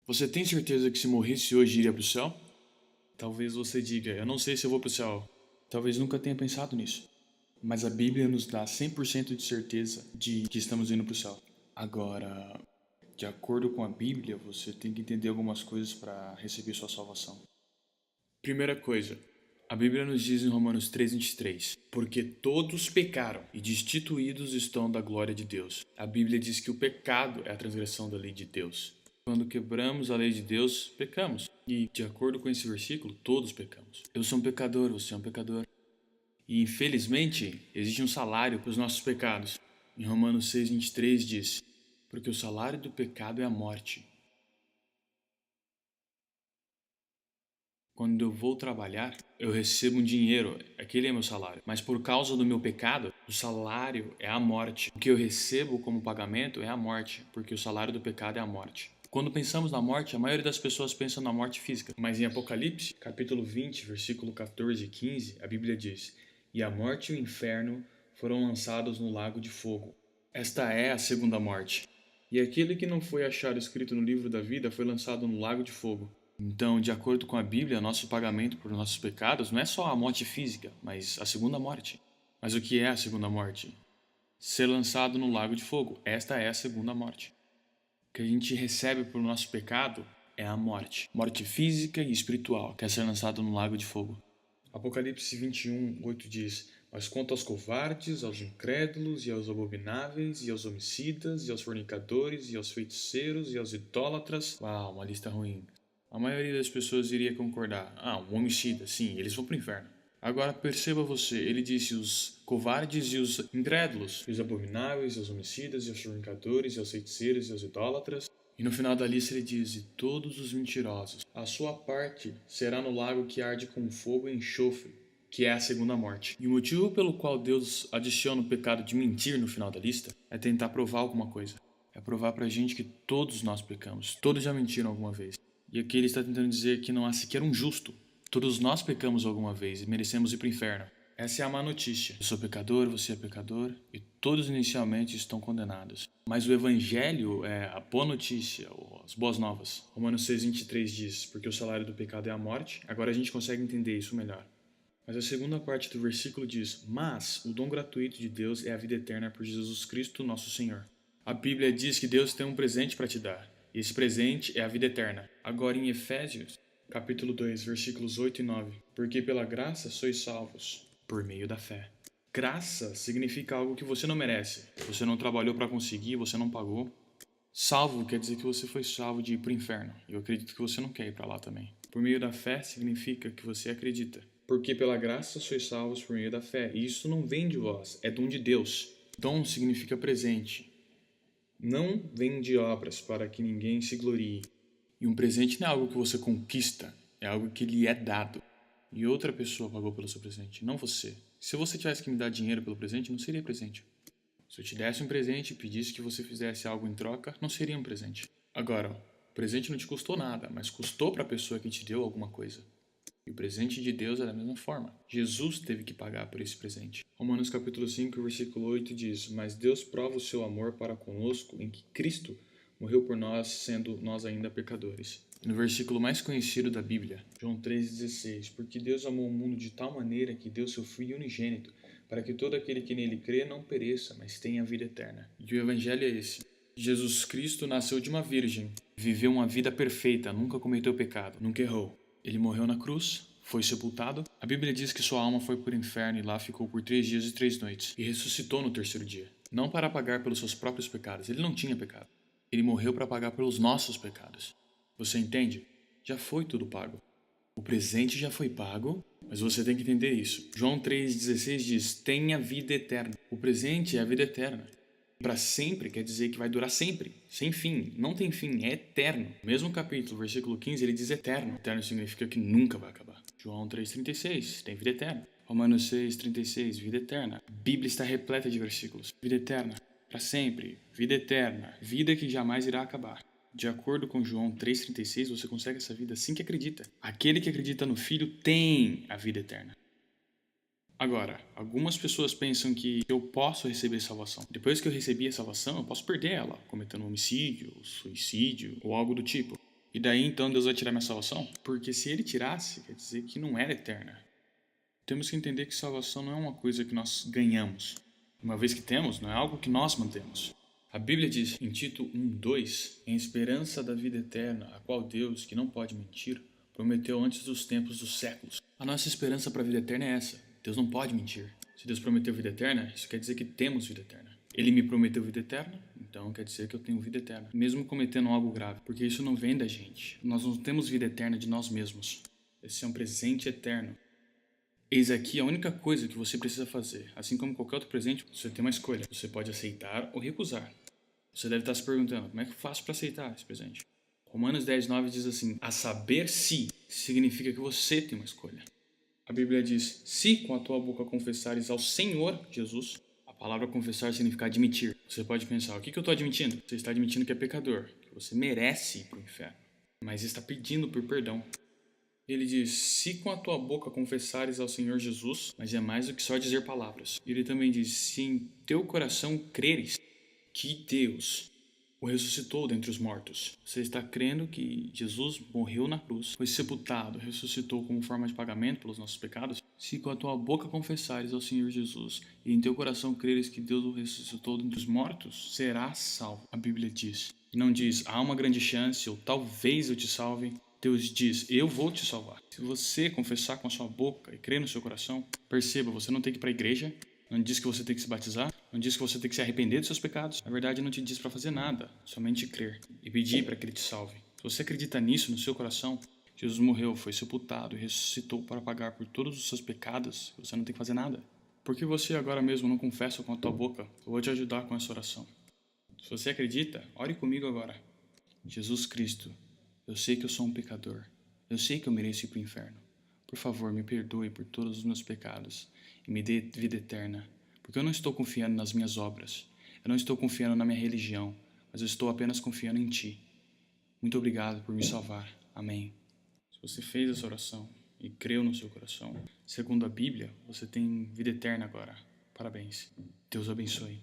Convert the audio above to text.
Você tem certeza que se morresse hoje iria para o céu? Talvez você diga, eu não sei se eu vou para o céu. Talvez nunca tenha pensado nisso. Mas a Bíblia nos dá 100% de certeza de que estamos indo para o céu. Agora, de acordo com a Bíblia, você tem que entender algumas coisas para receber sua salvação. Primeira coisa, a Bíblia nos diz em Romanos 3:23, porque todos pecaram e destituídos estão da glória de Deus. A Bíblia diz que o pecado é a transgressão da lei de Deus. Quando quebramos a lei de Deus, pecamos. E, de acordo com esse versículo, todos pecamos. Eu sou um pecador, você é um pecador. E, infelizmente, existe um salário para os nossos pecados. Em Romanos 6:23 diz, porque o salário do pecado é a morte. Quando eu vou trabalhar, eu recebo um dinheiro, aquele é meu salário. Mas por causa do meu pecado, o salário é a morte. O que eu recebo como pagamento é a morte, porque o salário do pecado é a morte. Quando pensamos na morte, a maioria das pessoas pensa na morte física. Mas em Apocalipse, capítulo 20, versículo 14 e 15, a Bíblia diz, e a morte e o inferno foram lançados no lago de fogo. Esta é a segunda morte. E aquele que não foi achado escrito no livro da vida foi lançado no lago de fogo. Então, de acordo com a Bíblia, nosso pagamento por nossos pecados não é só a morte física, mas a segunda morte. Mas o que é a segunda morte? Ser lançado no lago de fogo. Esta é a segunda morte. O que a gente recebe por nosso pecado é a morte. Morte física e espiritual, que é ser lançado no lago de fogo. Apocalipse 21:8 diz, mas quanto aos covardes, aos incrédulos, e aos abomináveis, e aos homicidas, e aos fornicadores, e aos feiticeiros, e aos idólatras... Uau, uma lista ruim. A maioria das pessoas iria concordar. Um homicida, sim, eles vão para o inferno. Agora perceba você, ele disse os covardes e os incrédulos, e os abomináveis, e os homicidas, e os fornicadores, e os feiticeiros, e os idólatras. E no final da lista ele diz, e todos os mentirosos. A sua parte será no lago que arde com fogo e enxofre, que é a segunda morte. E o motivo pelo qual Deus adiciona o pecado de mentir no final da lista é tentar provar alguma coisa. É provar pra gente que todos nós pecamos. Todos já mentiram alguma vez. E aqui ele está tentando dizer que não há sequer um justo. Todos nós pecamos alguma vez e merecemos ir para o inferno. Essa é a má notícia. Eu sou pecador, você é pecador e todos inicialmente estão condenados. Mas o evangelho é a boa notícia, ou as boas novas. Romanos 6:23 diz, porque o salário do pecado é a morte. Agora a gente consegue entender isso melhor. Mas a segunda parte do versículo diz, mas o dom gratuito de Deus é a vida eterna por Jesus Cristo, nosso Senhor. A Bíblia diz que Deus tem um presente para te dar. E esse presente é a vida eterna. Agora em Efésios, capítulo 2, versículos 8 e 9. Porque pela graça sois salvos, por meio da fé. Graça significa algo que você não merece. Você não trabalhou para conseguir, você não pagou. Salvo quer dizer que você foi salvo de ir para o inferno. E eu acredito que você não quer ir para lá também. Por meio da fé significa que você acredita. Porque pela graça sois salvos por meio da fé. E isso não vem de vós, é dom de Deus. Dom significa presente. Não vem de obras para que ninguém se glorie. E um presente não é algo que você conquista, é algo que lhe é dado. E outra pessoa pagou pelo seu presente, não você. Se você tivesse que me dar dinheiro pelo presente, não seria presente. Se eu te desse um presente e pedisse que você fizesse algo em troca, não seria um presente. Agora, o presente não te custou nada, mas custou para a pessoa que te deu alguma coisa. E o presente de Deus é da mesma forma. Jesus teve que pagar por esse presente. Romanos capítulo 5, versículo 8 diz, mas Deus prova o seu amor para conosco em que Cristo morreu por nós, sendo nós ainda pecadores. E no versículo mais conhecido da Bíblia, João 3,16, porque Deus amou o mundo de tal maneira que deu seu Filho unigênito, para que todo aquele que nele crê não pereça, mas tenha a vida eterna. E o evangelho é esse. Jesus Cristo nasceu de uma virgem, viveu uma vida perfeita, nunca cometeu pecado, nunca errou. Ele morreu na cruz, foi sepultado. A Bíblia diz que sua alma foi para o inferno e lá ficou por 3 dias e 3 noites. E ressuscitou no terceiro dia. Não para pagar pelos seus próprios pecados. Ele não tinha pecado. Ele morreu para pagar pelos nossos pecados. Você entende? Já foi tudo pago. O presente já foi pago, mas você tem que entender isso. João 3,16 diz, tenha vida eterna. O presente é a vida eterna. Para sempre quer dizer que vai durar sempre, sem fim, não tem fim, é eterno. No mesmo capítulo, versículo 15, ele diz eterno. Eterno significa que nunca vai acabar. João 3,36, tem vida eterna. Romanos 6,36, vida eterna. A Bíblia está repleta de versículos. Vida eterna, para sempre, vida eterna, vida que jamais irá acabar. De acordo com João 3,36, você consegue essa vida assim que acredita. Aquele que acredita no Filho tem a vida eterna. Agora, algumas pessoas pensam que eu posso receber salvação. Depois que eu recebi a salvação, eu posso perder ela, cometendo um homicídio, suicídio ou algo do tipo. E daí então Deus vai tirar minha salvação? Porque se ele tirasse, quer dizer que não era eterna. Temos que entender que salvação não é uma coisa que nós ganhamos. Uma vez que temos, não é algo que nós mantemos. A Bíblia diz em Tito 1:2, em esperança da vida eterna, a qual Deus, que não pode mentir, prometeu antes dos tempos dos séculos. A nossa esperança para a vida eterna é essa. Deus não pode mentir. Se Deus prometeu vida eterna, isso quer dizer que temos vida eterna. Ele me prometeu vida eterna, então quer dizer que eu tenho vida eterna, mesmo cometendo algo grave, porque isso não vem da gente. Nós não temos vida eterna de nós mesmos. Esse é um presente eterno. Eis aqui a única coisa que você precisa fazer. Assim como qualquer outro presente, você tem uma escolha. Você pode aceitar ou recusar. Você deve estar se perguntando, como é que eu faço para aceitar esse presente? Romanos 10:9 diz assim, a saber se significa que você tem uma escolha. A Bíblia diz, se com a tua boca confessares ao Senhor Jesus, a palavra confessar significa admitir. Você pode pensar, o que eu estou admitindo? Você está admitindo que é pecador, que você merece ir para o inferno, mas está pedindo por perdão. Ele diz, se com a tua boca confessares ao Senhor Jesus, mas é mais do que só dizer palavras. Ele também diz, se em teu coração creres que Deus o ressuscitou dentre os mortos. Você está crendo que Jesus morreu na cruz, foi sepultado, ressuscitou como forma de pagamento pelos nossos pecados? Se com a tua boca confessares ao Senhor Jesus e em teu coração creres que Deus o ressuscitou dentre os mortos, serás salvo. A Bíblia diz. Não diz, há uma grande chance ou talvez eu te salve. Deus diz, eu vou te salvar. Se você confessar com a sua boca e crer no seu coração, perceba, você não tem que ir para a igreja, não diz que você tem que se batizar, não diz que você tem que se arrepender dos seus pecados. Na verdade, não te diz para fazer nada, somente crer e pedir para que Ele te salve. Se você acredita nisso no seu coração, Jesus morreu, foi sepultado e ressuscitou para pagar por todos os seus pecados, você não tem que fazer nada. Por que você agora mesmo não confessa com a tua boca? Eu vou te ajudar com essa oração. Se você acredita, ore comigo agora. Jesus Cristo, eu sei que eu sou um pecador. Eu sei que eu mereço ir para o inferno. Por favor, me perdoe por todos os meus pecados e me dê vida eterna, porque eu não estou confiando nas minhas obras, eu não estou confiando na minha religião, mas eu estou apenas confiando em Ti. Muito obrigado por me salvar. Amém. Se você fez essa oração e creu no seu coração, segundo a Bíblia, você tem vida eterna agora. Parabéns. Deus abençoe.